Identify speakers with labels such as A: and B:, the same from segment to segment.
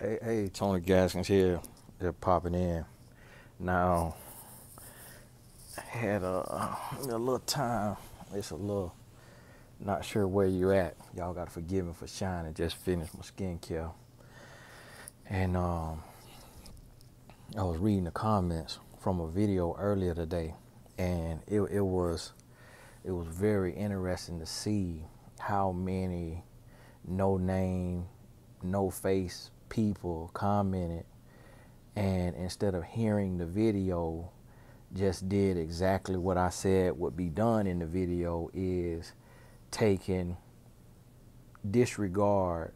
A: Hey, Tony Gaskins here. They're popping in. Now, I had a little time. It's a little, not sure where you at. Y'all got to forgive me for shining. Just finished my skincare. And I was reading the comments from a video earlier today. And it was very interesting to see how many no name, no face people commented, and instead of hearing the video, just did exactly what I said would be done in the video, is taking disregard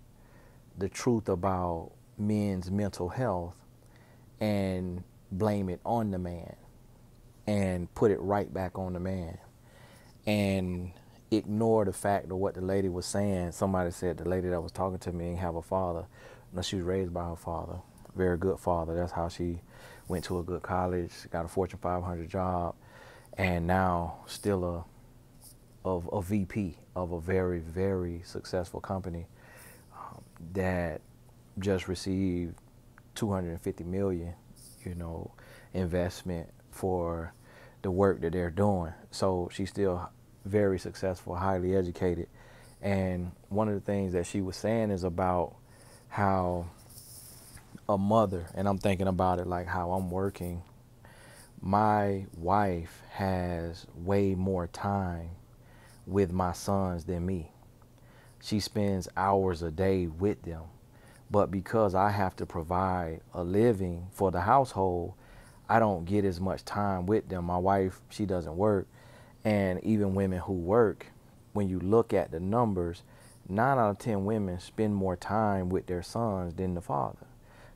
A: the truth about men's mental health and blame it on the man and put it right back on the man and ignore the fact of what the lady was saying. Somebody said the lady that was talking to me ain't have a father. No, she was raised by her father. Very good father. That's how she went to a good college, got a Fortune 500 job, and now still a VP of a very, very successful company that just received 250 million, investment for the work that they're doing. So she's still very successful, highly educated. And one of the things that she was saying is about how a mother, and I'm thinking about it like how I'm working, my wife has way more time with my sons than me. She spends hours a day with them. But because I have to provide a living for the household, I don't get as much time with them. My wife, she doesn't work. And even women who work, when you look at the numbers, 9 out of 10 women spend more time with their sons than the father,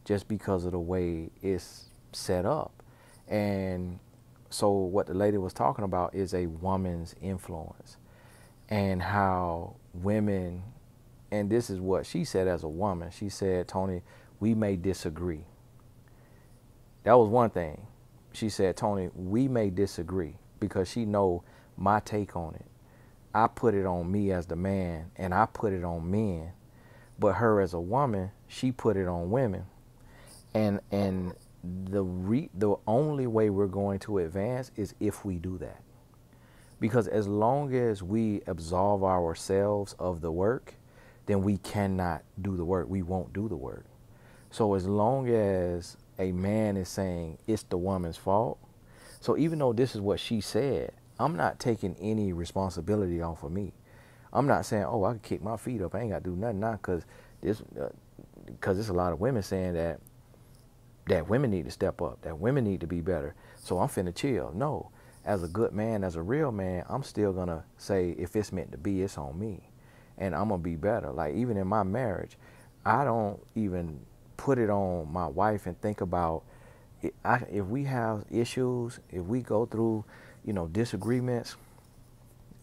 A: just because of the way it's set up. And so what the lady was talking about is a woman's influence, and how women, and this is what she said as a woman. She said, Tony, we may disagree. That was one thing. She said, Tony, we may disagree, because she know my take on it. I put it on me as the man, and I put it on men. But her as a woman, she put it on women. And the only way we're going to advance is if we do that. Because as long as we absolve ourselves of the work, then we cannot do the work. We won't do the work. So as long as a man is saying it's the woman's fault, so even though this is what she said, I'm not taking any responsibility off of me. I'm not saying, oh, I can kick my feet up. I ain't got to do nothing now, because there's a lot of women saying that women need to step up, that women need to be better. So I'm finna chill. No, as a good man, as a real man, I'm still gonna say, if it's meant to be, it's on me, and I'm gonna be better. Like, even in my marriage, I don't even put it on my wife and think about it. If we have issues, if we go through, disagreements,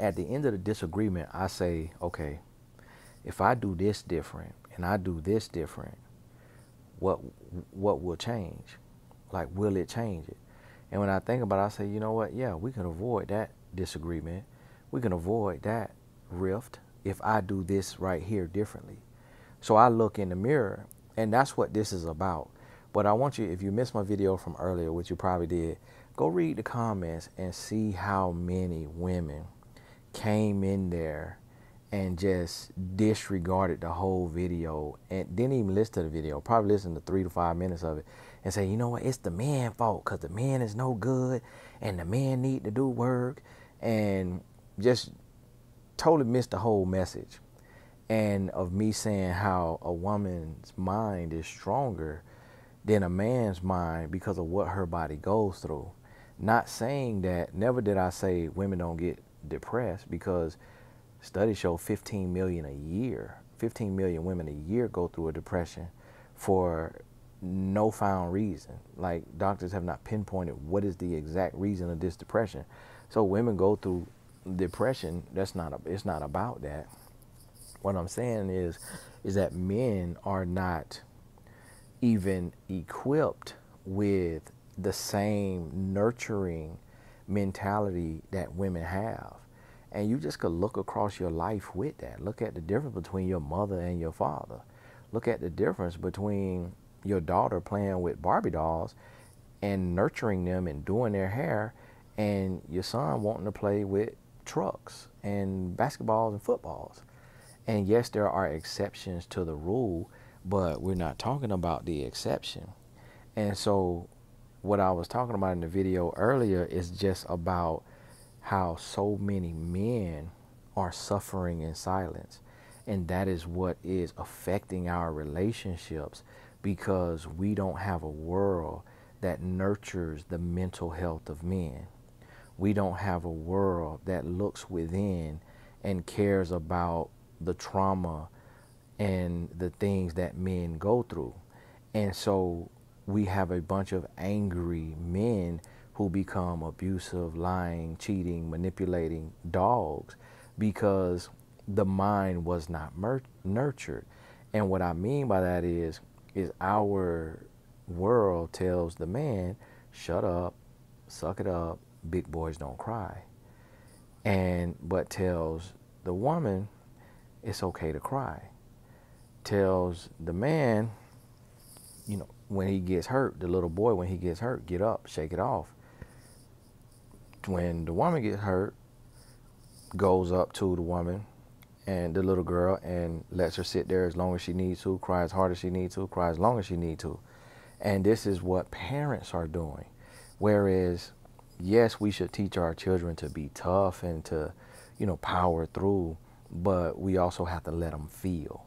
A: at the end of the disagreement, I say, okay, if I do this different and I do this different, what will change? Like, will it change it? And when I think about it, I say, you know what? Yeah, we can avoid that disagreement. We can avoid that rift if I do this right here differently. So I look in the mirror, and that's what this is about. But I want you, if you missed my video from earlier, which you probably did, go read the comments and see how many women came in there and just disregarded the whole video and didn't even listen to the video, probably listened to 3 to 5 minutes of it, and say, you know what, it's the man's fault because the man is no good and the man need to do work, and just totally missed the whole message. And of me saying how a woman's mind is stronger than a man's mind because of what her body goes through. Not saying that, never did I say women don't get depressed, because studies show 15 million a year, 15 million women a year go through a depression for no found reason. Like, doctors have not pinpointed what is the exact reason of this depression. So women go through depression. It's not about that. What I'm saying is that men are not even equipped with the same nurturing mentality that women have. And you just could look across your life with that. Look at the difference between your mother and your father. look at the difference between your daughter playing with Barbie dolls and nurturing them and doing their hair, and your son wanting to play with trucks and basketballs and footballs. And yes, there are exceptions to the rule, but we're not talking about the exception. And so what I was talking about in the video earlier is just about how so many men are suffering in silence. And that is what is affecting our relationships, because we don't have a world that nurtures the mental health of men. We don't have a world that looks within and cares about the trauma and the things that men go through. And so we have a bunch of angry men who become abusive, lying, cheating, manipulating dogs because the mind was not nurtured. And what I mean by that is our world tells the man, shut up, suck it up, big boys don't cry. But tells the woman it's okay to cry. Tells the man, when he gets hurt, the little boy, when he gets hurt, get up, shake it off. When the woman gets hurt, goes up to the woman and the little girl and lets her sit there as long as she needs to, cry as hard as she needs to, cry as long as she needs to. And this is what parents are doing. Whereas, yes, we should teach our children to be tough and to, power through, but we also have to let them feel.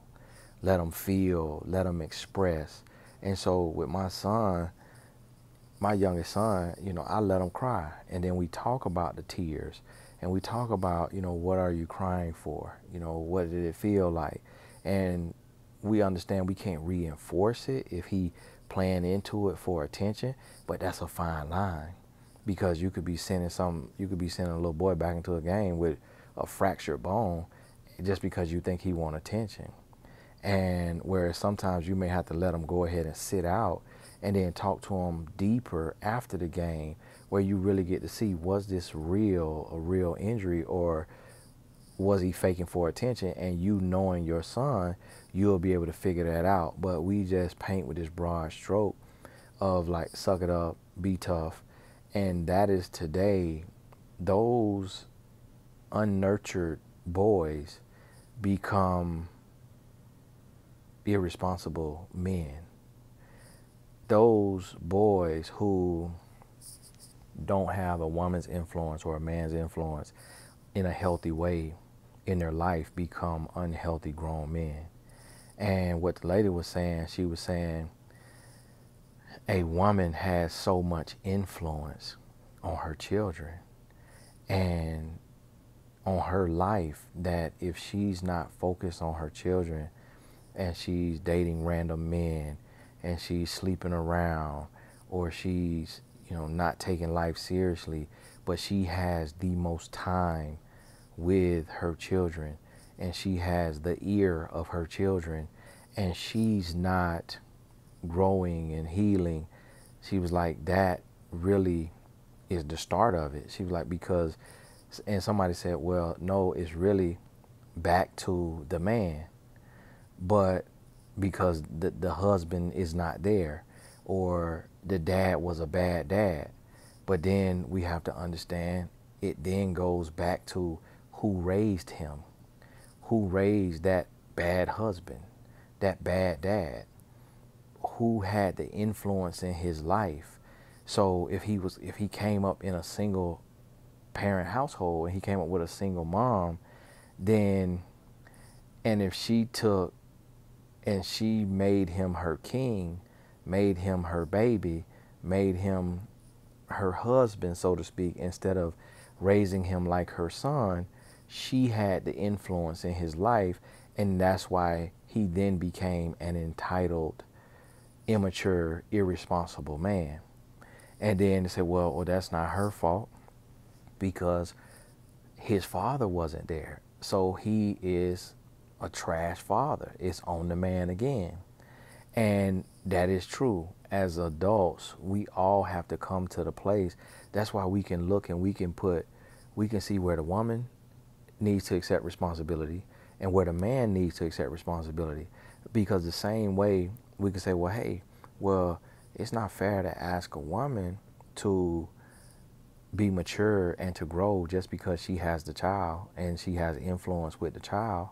A: Let them feel, let them express. And so with my son, my youngest son, I let him cry. And then we talk about the tears. And we talk about, what are you crying for? What did it feel like? And we understand we can't reinforce it if he playing into it for attention, but that's a fine line, because you could be sending a little boy back into a game with a fractured bone just because you think he want attention. And whereas sometimes you may have to let him go ahead and sit out and then talk to him deeper after the game, where you really get to see, was this a real injury, or was he faking for attention? And knowing your son, you'll be able to figure that out. But we just paint with this broad stroke of like, suck it up, be tough. And that is today, those unnurtured boys become irresponsible men. Those boys who don't have a woman's influence or a man's influence in a healthy way in their life become unhealthy grown men. And what the lady was saying, she was saying a woman has so much influence on her children and on her life that if she's not focused on her children and she's dating random men and she's sleeping around, or she's not taking life seriously, but she has the most time with her children and she has the ear of her children, and she's not growing and healing, she was like, that really is the start of it. She was like, because, and somebody said, well, no, it's really back to the man, but because the husband is not there, or the dad was a bad dad. But then we have to understand, it then goes back to who raised him, who raised that bad husband, that bad dad, who had the influence in his life. So if he came up in a single parent household and he came up with a single mom, then, and if she took and she made him her king, made him her baby, made him her husband, so to speak, instead of raising him like her son, she had the influence in his life, and that's why he then became an entitled, immature, irresponsible man. And then they said, well, that's not her fault because his father wasn't there. So he is a trash father. It's on the man again. And that is true. As adults, we all have to come to the place. That's why we can look and we can see where the woman needs to accept responsibility and where the man needs to accept responsibility. Because the same way we could say, well, hey, well, it's not fair to ask a woman to be mature and to grow just because she has the child and she has influence with the child.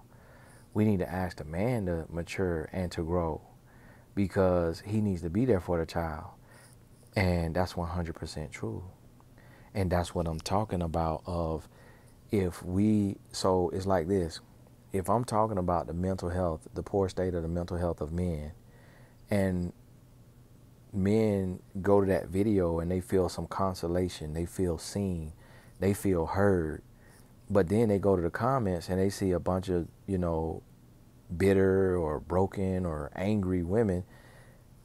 A: We need to ask the man to mature and to grow because he needs to be there for the child. And that's 100% true. And that's what I'm talking about of so it's like this. If I'm talking about the mental health, the poor state of the mental health of men, and men go to that video and they feel some consolation, they feel seen, they feel heard, but then they go to the comments and they see a bunch of, bitter or broken or angry women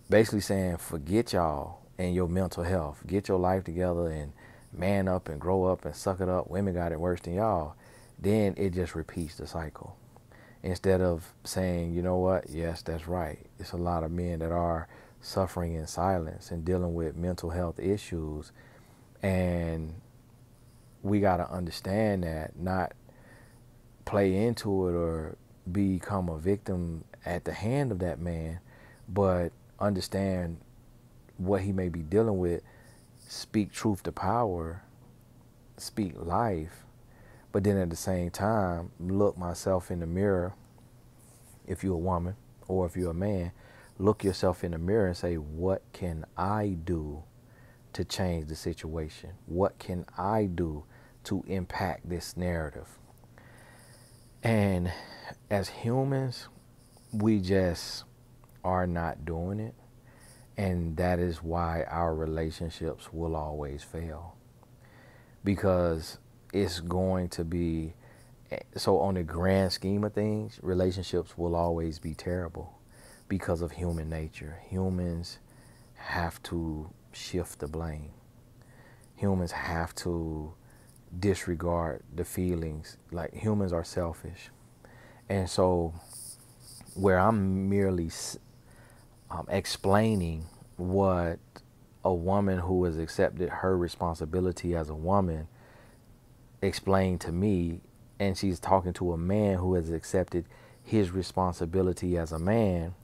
A: basically saying, forget y'all and your mental health, get your life together and man up and grow up and suck it up, women got it worse than y'all. Then it just repeats the cycle. Instead of saying, you know what, yes, that's right, it's a lot of men that are suffering in silence and dealing with mental health issues, and we got to understand that, not play into it or become a victim at the hand of that man, but understand what he may be dealing with, speak truth to power, speak life, but then at the same time, look myself in the mirror, if you're a woman or if you're a man, look yourself in the mirror and say, what can I do to change the situation? What can I do to impact this narrative? And as humans, we just are not doing it. And that is why our relationships will always fail. Because it's going to be, so on the grand scheme of things, relationships will always be terrible because of human nature. Humans have to shift the blame. Humans have to disregard the feelings. Like, humans are selfish. And so where I'm merely explaining what a woman who has accepted her responsibility as a woman explained to me, and she's talking to a man who has accepted his responsibility as a man,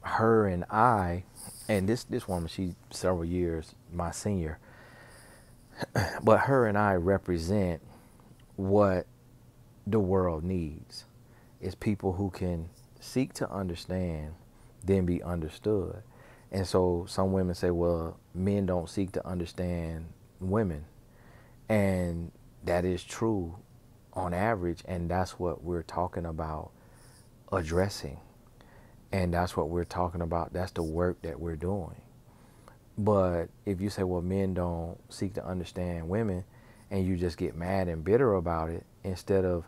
A: her and I, and this woman, she's several years my senior, but her and I represent what the world needs. It's people who can seek to understand, then be understood. And so some women say, well, men don't seek to understand women. And that is true on average, and that's what we're talking about addressing. And that's what we're talking about. That's the work that we're doing. But if you say, well, men don't seek to understand women, and you just get mad and bitter about it, instead of,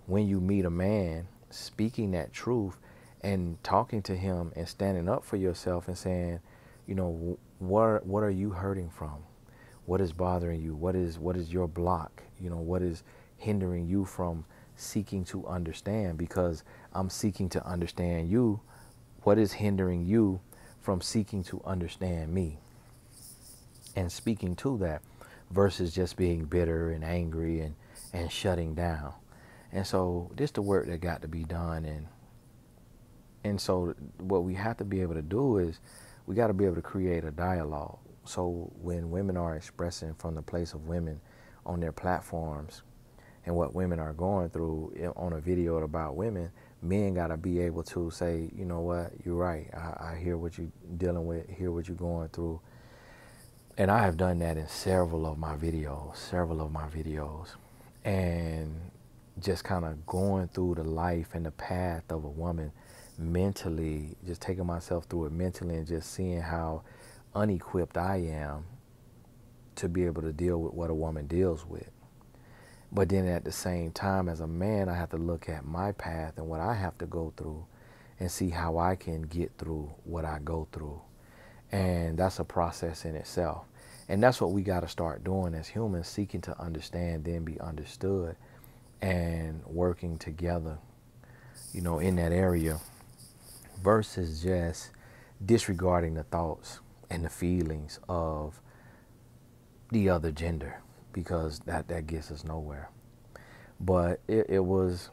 A: when you meet a man, speaking that truth and talking to him and standing up for yourself and saying, what are you hurting from? What is bothering you? What is your block? What is hindering you from seeking to understand? Because I'm seeking to understand you. What is hindering you from seeking to understand me? And speaking to that versus just being bitter and angry and shutting down. And so this the work that got to be done. And so what we have to be able to do is we got to be able to create a dialogue. So when women are expressing from the place of women on their platforms and what women are going through on a video about women, men got to be able to say, you know what, you're right. I hear what you're dealing with, hear what you're going through. And I have done that in several of my videos. And just kind of going through the life and the path of a woman mentally, just taking myself through it mentally and just seeing how unequipped I am to be able to deal with what a woman deals with. But then at the same time, as a man, I have to look at my path and what I have to go through and see how I can get through what I go through. And that's a process in itself. And that's what we got to start doing as humans, seeking to understand, then be understood, and working together, in that area, versus just disregarding the thoughts and the feelings of the other gender, because that gets us nowhere. But it was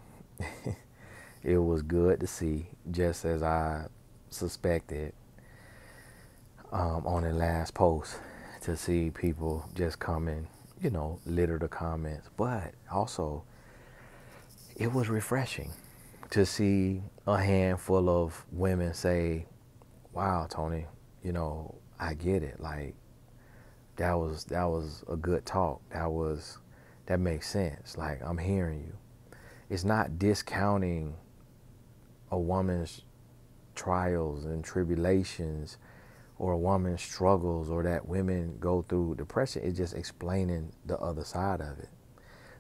A: It was good to see, just as I suspected on the last post, to see people just come and, litter the comments. But also, it was refreshing to see a handful of women say, wow, Tony, I get it. Like, that was a good talk. That makes sense. Like, I'm hearing you. It's not discounting a woman's trials and tribulations or a woman's struggles or that women go through depression. It's just explaining the other side of it,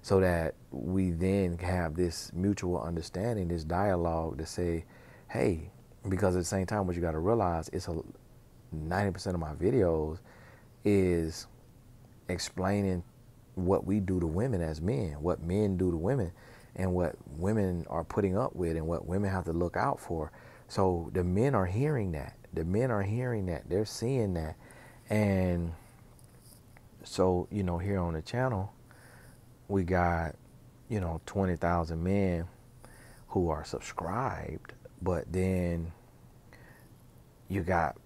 A: so that we then have this mutual understanding, this dialogue to say, hey, because at the same time, what you got to realize is 90% of my videos is explaining what we do to women as men, what men do to women, and what women are putting up with and what women have to look out for. So the men are hearing that. The men are hearing that. They're seeing that. And so, here on the channel, we got, 20,000 men who are subscribed, but then you got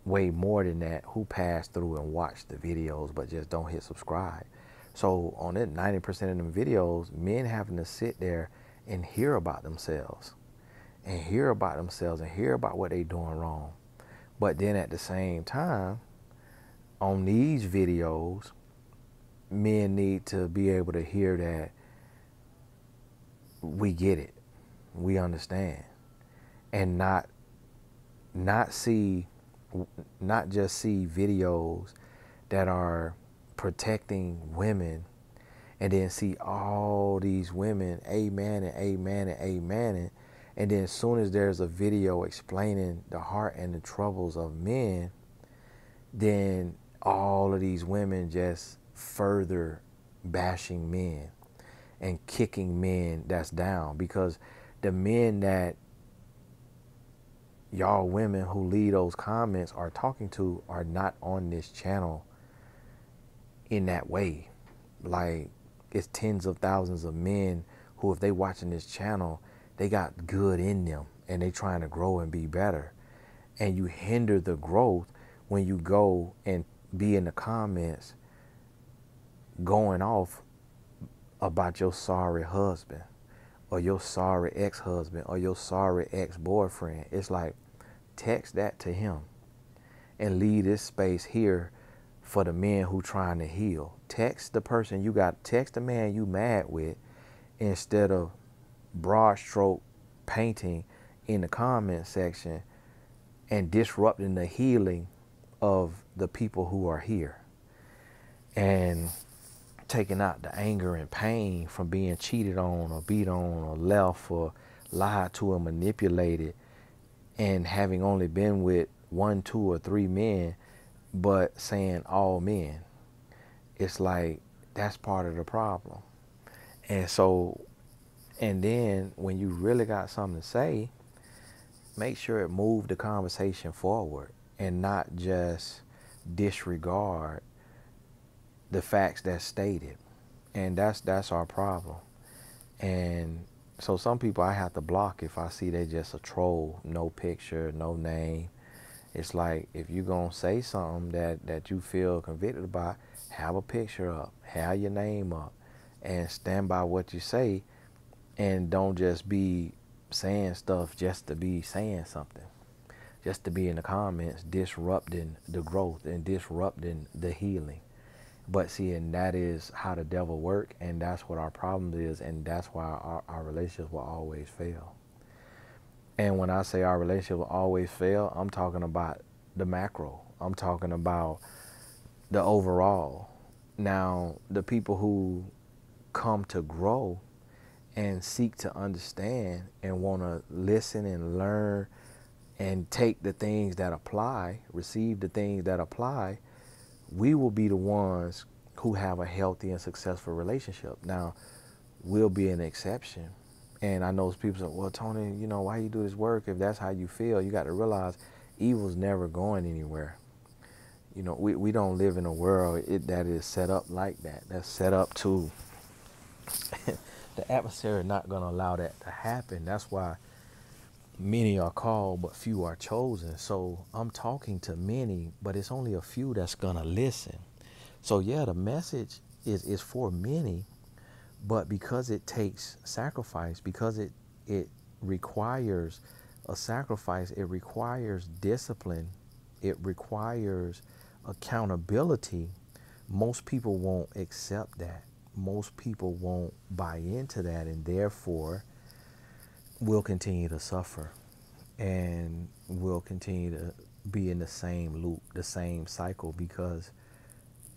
A: way more than that who pass through and watch the videos but just don't hit subscribe. So on that 90% of them videos, men having to sit there and hear about themselves and hear about what they doing wrong. But then at the same time, on these videos, men need to be able to hear that we get it, we understand, and not just see videos that are protecting women and then see all these women amen and amen and amen, and then as soon as there's a video explaining the heart and the troubles of men, then all of these women just further bashing men and kicking men that's down, because the men that y'all women who leave those comments are talking to are not on this channel in that way. Like, it's tens of thousands of men who, if they watching this channel, they got good in them and they trying to grow and be better. And you hinder the growth when you go and be in the comments going off about your sorry husband or your sorry ex-husband or your sorry ex-boyfriend. It's like, text that to him and leave this space here for the men who trying to heal. Text the person you got, text the man you mad with, instead of broad stroke painting in the comment section and disrupting the healing of the people who are here, and taking out the anger and pain from being cheated on or beat on or left or lied to or manipulated, and having only been with 1, 2, or 3 men, but saying all men. It's like, that's part of the problem. And so, and then when you really got something to say, make sure it move the conversation forward and not just disregard the facts that's stated. And that's our problem. And so some people I have to block if I see they just a troll, no picture, no name. It's like, if you gonna say something that you feel convicted about, have a picture up, have your name up, and stand by what you say, and don't just be saying stuff just to be saying something, just to be in the comments disrupting the growth and disrupting the healing. But see, and that is how the devil works, and that's what our problem is, and that's why our relationships will always fail. And when I say our relationship will always fail, I'm talking about the macro. I'm talking about the overall. Now, the people who come to grow and seek to understand and want to listen and learn and take the things that apply, receive the things that apply, we will be the ones who have a healthy and successful relationship. Now, we'll be an exception. And I know people say, well, Tony, why you do this work? If that's how you feel, you got to realize evil's never going anywhere. We don't live in a world that is set up like that. That's set up to The adversary is not going to allow that to happen. That's why many are called, but few are chosen. So I'm talking to many, but it's only a few that's going to listen. So yeah, the message is for many, but because it takes sacrifice, because it requires a sacrifice, it requires discipline, it requires accountability, most people won't accept that. Most people won't buy into that, and therefore will continue to suffer and will continue to be in the same loop, the same cycle, because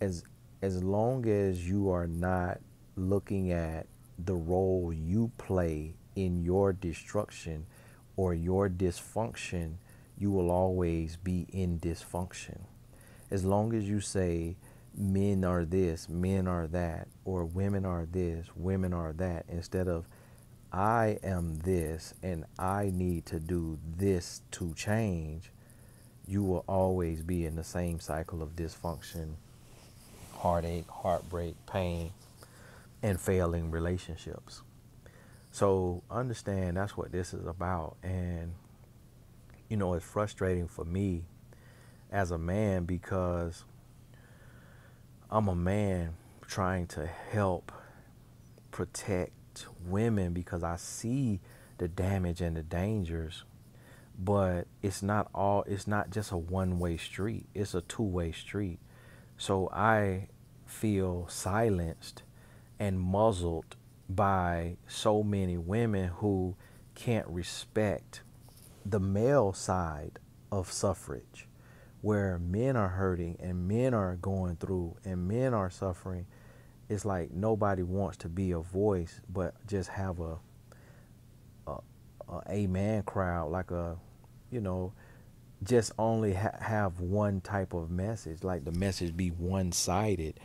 A: as as long as you are not looking at the role you play in your destruction or your dysfunction, you will always be in dysfunction. As long as you say men are this, men are that, or women are this, women are that, instead of I am this and I need to do this to change, you will always be in the same cycle of dysfunction, heartache, heartbreak, pain, and failing relationships. So understand that's what this is about. And, it's frustrating for me as a man because I'm a man trying to help protect women because I see the damage and the dangers, but it's not just a one-way street. It's a two-way street. So I feel silenced and muzzled by so many women who can't respect the male side of suffrage, where men are hurting and men are going through and men are suffering. It's like nobody wants to be a voice, but just have a amen crowd, like just only have one type of message, like the message be one-sided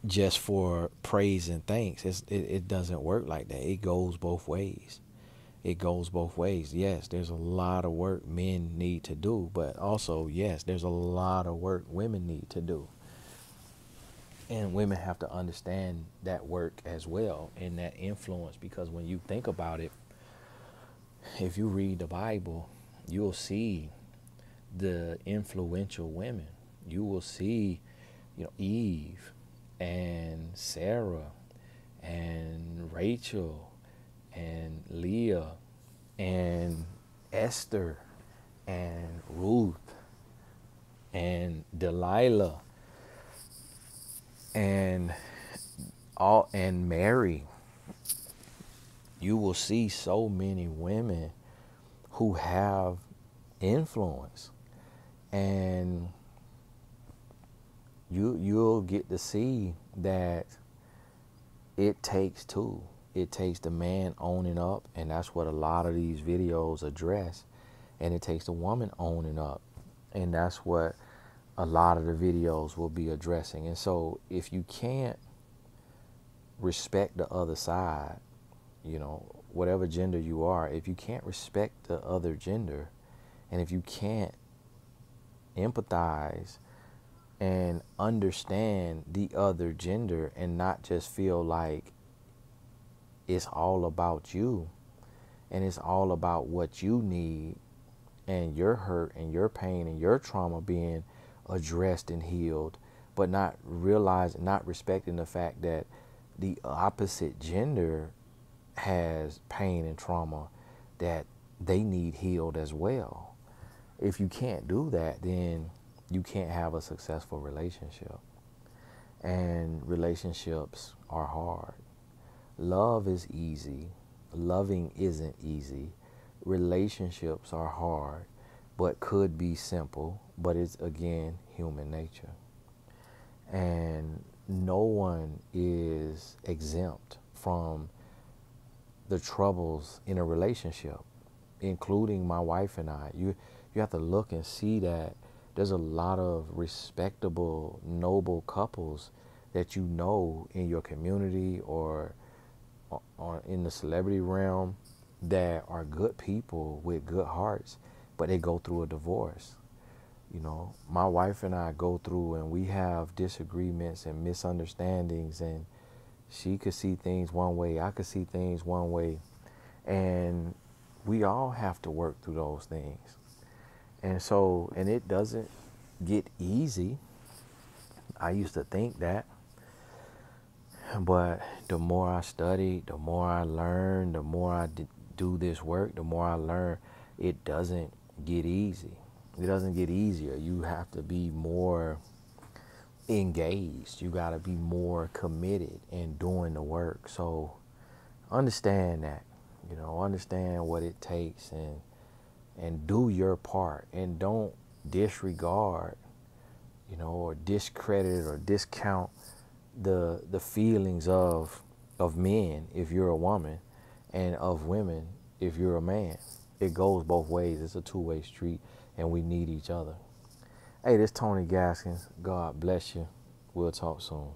A: just for praise and thanks. It doesn't work like that. It goes both ways. It goes both ways. Yes, there's a lot of work men need to do, but also, yes, there's a lot of work women need to do. And women have to understand that work as well and that influence, because when you think about it, if you read the Bible, you'll see the influential women. You will see, Eve and Sarah and Rachel and Leah and Esther and Ruth and Delilah and Mary. You will see so many women who have influence, and you'll get to see that it takes two. It takes the man owning up, and that's what a lot of these videos address. And it takes the woman owning up, and that's what a lot of the videos will be addressing. And so if you can't respect the other side, whatever gender you are, if you can't respect the other gender, and if you can't empathize and understand the other gender and not just feel like it's all about you and it's all about what you need and your hurt and your pain and your trauma being addressed and healed, but not respecting the fact that the opposite gender has pain and trauma that they need healed as well. If you can't do that, then you can't have a successful relationship. And relationships are hard. Love is easy. Loving isn't easy. Relationships are hard, but could be simple, but it's, again, human nature. And no one is exempt from the troubles in a relationship, including my wife and I. You have to look and see that there's a lot of respectable, noble couples that in your community or in the celebrity realm that are good people with good hearts, but they go through a divorce. My wife and I go through and we have disagreements and misunderstandings, and She could see things one way. I could see things one way. And we all have to work through those things. And so, and it doesn't get easy. I used to think that. But the more I study, the more I learn, the more I do this work, the more I learn, it doesn't get easy. It doesn't get easier. You have to be more engaged. You got to be more committed in doing the work. So understand that, understand what it takes, and do your part, and don't disregard, or discredit or discount the feelings of men if you're a woman, and of women if you're a man. It goes both ways. It's a two-way street, and we need each other. Hey, this is Tony Gaskins. God bless you. We'll talk soon.